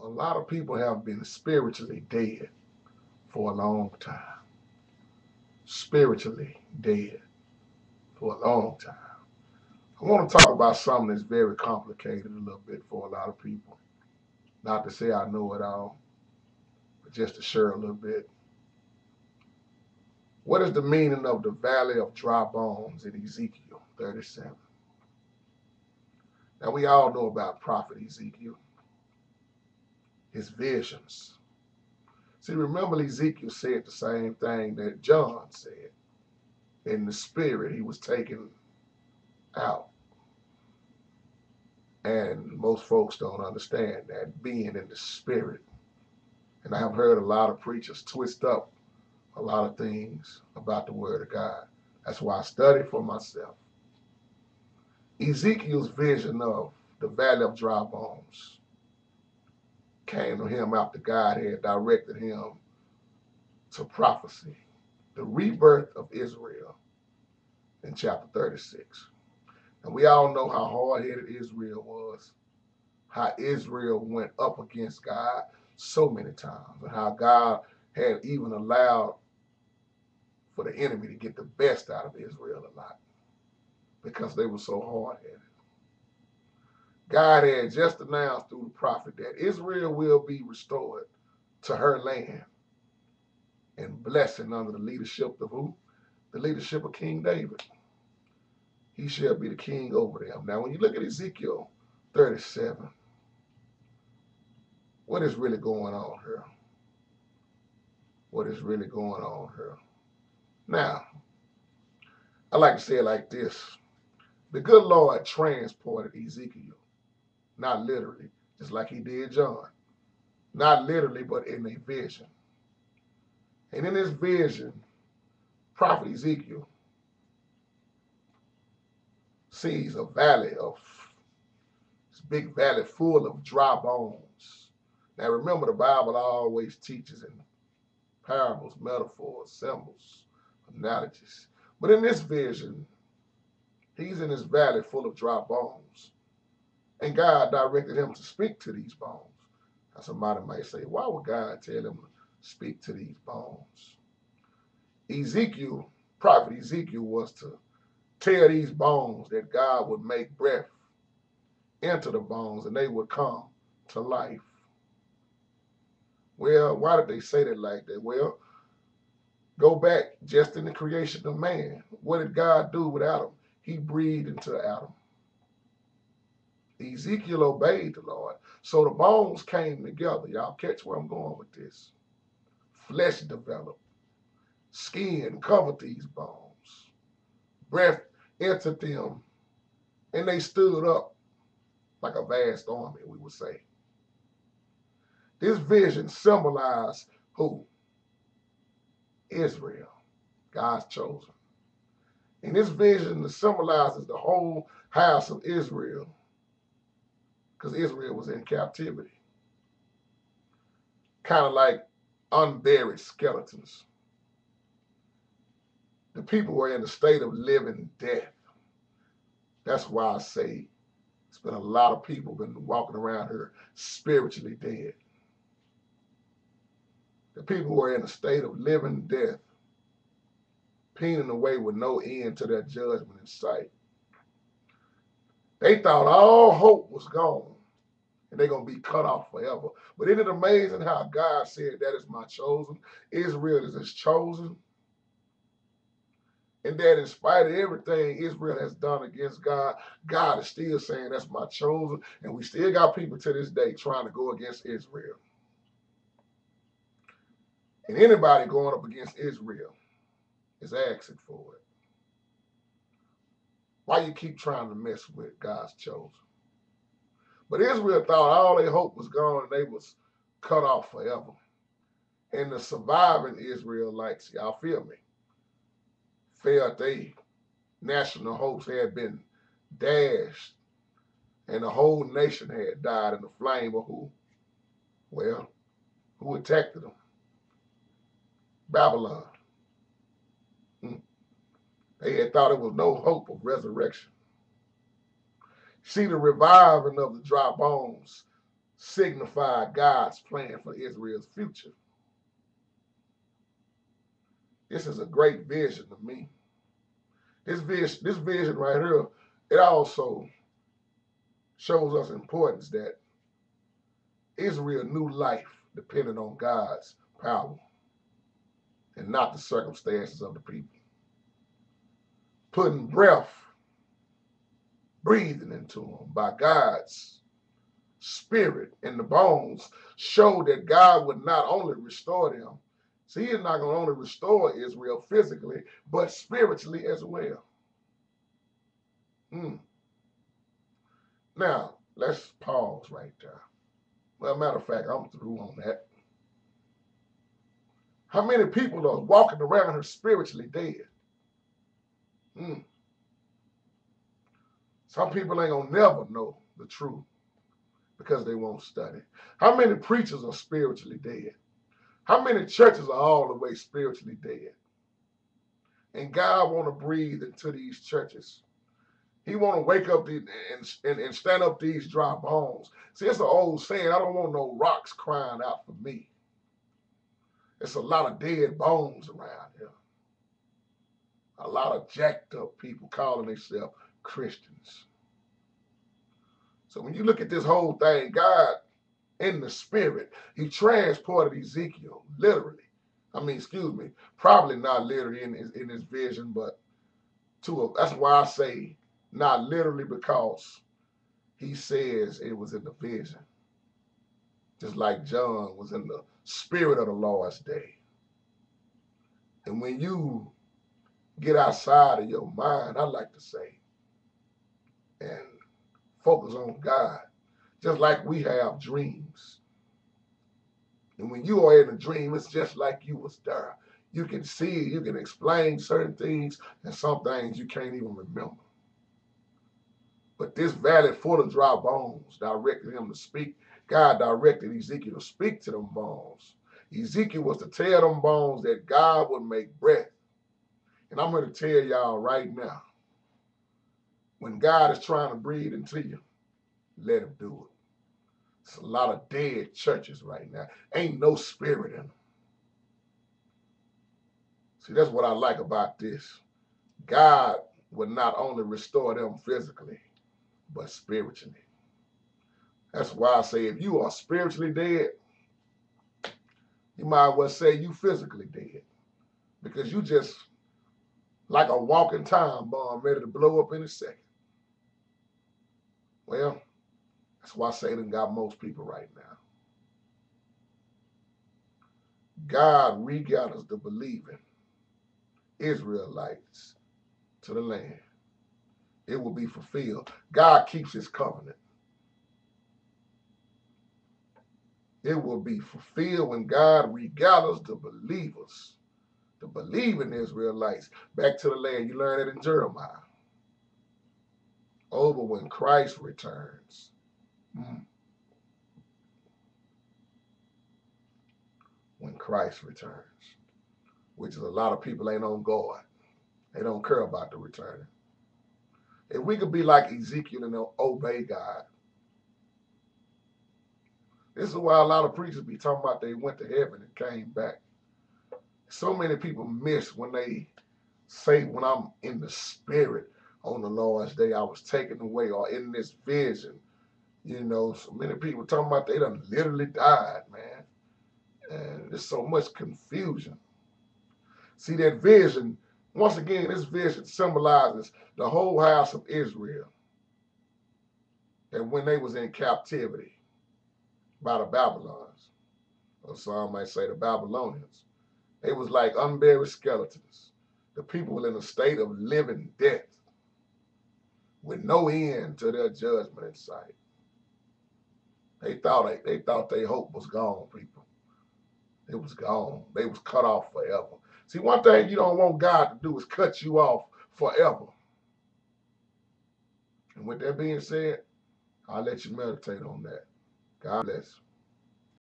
A lot of people have been spiritually dead for a long time. Spiritually dead for a long time. I want to talk about something that's very complicated a little bit for a lot of people. Not to say I know it all, but just to share a little bit. What is the meaning of the valley of dry bones in Ezekiel 37? Now, we all know about prophet Ezekiel, his visions. See, remember Ezekiel said the same thing that John said. In the spirit, he was taken out. And most folks don't understand that, being in the spirit. And I have heard a lot of preachers twist up a lot of things about the Word of God. That's why I study for myself. Ezekiel's vision of the valley of dry bones came to him after God had directed him to prophecy, the rebirth of Israel in chapter 36. And we all know how hard-headed Israel was, how Israel went up against God so many times, and how God had even allowed for the enemy to get the best out of Israel a lot because they were so hard-headed. God had just announced through the prophet that Israel will be restored to her land and blessing under the leadership of who? The leadership of King David. He shall be the king over them. Now, when you look at Ezekiel 37, what is really going on here? What is really going on here? Now, I like to say it like this. The good Lord transported Ezekiel, not literally, just like he did John. Not literally, but in a vision. And in this vision, prophet Ezekiel sees a valley of, this big valley full of dry bones. Now remember, the Bible always teaches in parables, metaphors, symbols, analogies. But in this vision, he's in this valley full of dry bones. And God directed him to speak to these bones. Now somebody might say, why would God tell him to speak to these bones? Ezekiel, prophet Ezekiel, was to tell these bones that God would make breath into the bones and they would come to life. Well, why did they say that like that? Well, go back just in the creation of man. What did God do with Adam? He breathed into Adam. Ezekiel obeyed the Lord. So the bones came together. Y'all catch where I'm going with this. Flesh developed. Skin covered these bones. Breath entered them. And they stood up like a vast army, we would say. This vision symbolized who? Israel, God's chosen. And this vision symbolizes the whole house of Israel, because Israel was in captivity. Kind of like unburied skeletons. The people were in a state of living death. That's why I say it's been a lot of people been walking around here spiritually dead. The people were in a state of living death, pining away with no end to their judgment in sight. They thought all hope was gone and they're going to be cut off forever. But isn't it amazing how God said, that is my chosen? Israel is his chosen. And that in spite of everything Israel has done against God, God is still saying, that's my chosen. And we still got people to this day trying to go against Israel. And anybody going up against Israel is asking for it. Why you keep trying to mess with God's chosen? But Israel thought all their hope was gone and they was cut off forever. And the surviving Israelites, y'all feel me, felt their national hopes had been dashed and the whole nation had died in the flame of who? Well, who attacked them? Babylon. They had thought there was no hope of resurrection. See, the reviving of the dry bones signify God's plan for Israel's future. This is a great vision to me. This vision right here, it also shows us importance that Israel knew life depended on God's power and not the circumstances of the people. Putting breath, breathing into them by God's spirit in the bones showed that God would not only restore them. See, He's not going to only restore Israel physically, but spiritually as well. Now, let's pause right there. Well, matter of fact, I'm through on that. How many people are walking around here spiritually dead? Some people ain't gonna never know the truth because they won't study. How many preachers are spiritually dead? How many churches are all the way spiritually dead? And God want to breathe into these churches. He want to wake up and stand up these dry bones. See, it's an old saying, I don't want no rocks crying out for me. It's a lot of dead bones around here. A lot of jacked up people calling themselves Christians. So when you look at this whole thing, God in the spirit, He transported Ezekiel literally. Probably not literally in his vision, but that's why I say not literally, because he says it was in the vision. Just like John was in the spirit of the Lord's day. And when you get outside of your mind, I like to say, and focus on God, just like we have dreams. And when you are in a dream, it's just like you was there. You can see, you can explain certain things, and some things you can't even remember. But this valley full of dry bones directed him to speak. God directed Ezekiel to speak to them bones. Ezekiel was to tell them bones that God would make breath. And I'm going to tell y'all right now, when God is trying to breathe into you, let Him do it. There's a lot of dead churches right now. Ain't no spirit in them. See, that's what I like about this. God will not only restore them physically, but spiritually. That's why I say if you are spiritually dead, you might as well say you physically dead. Because you just like a walking time bomb ready to blow up in a second. Well, that's why Satan got most people right now. God regathers the believing Israelites to the land. It will be fulfilled. God keeps His covenant. It will be fulfilled when God regathers the believers, the believing Israelites, back to the land. You learn it in Jeremiah. Over when Christ returns. When Christ returns, which is a lot of people ain't on guard. They don't care about the return. If we could be like Ezekiel and obey God. This is why a lot of preachers be talking about they went to heaven and came back. So many people miss when they say, when I'm in the spirit on the Lord's day, I was taken away, or in this vision. You know, so many people talking about they done literally died, man. And there's so much confusion. See, that vision, once again, this vision symbolizes the whole house of Israel. And when they was in captivity by the Babylons, or some might say the Babylonians, they was like unburied skeletons. The people were in a state of living death with no end to their judgment in sight. They thought their hope was gone, people. It was gone. They was cut off forever. See, one thing you don't want God to do is cut you off forever. And with that being said, I'll let you meditate on that. God bless.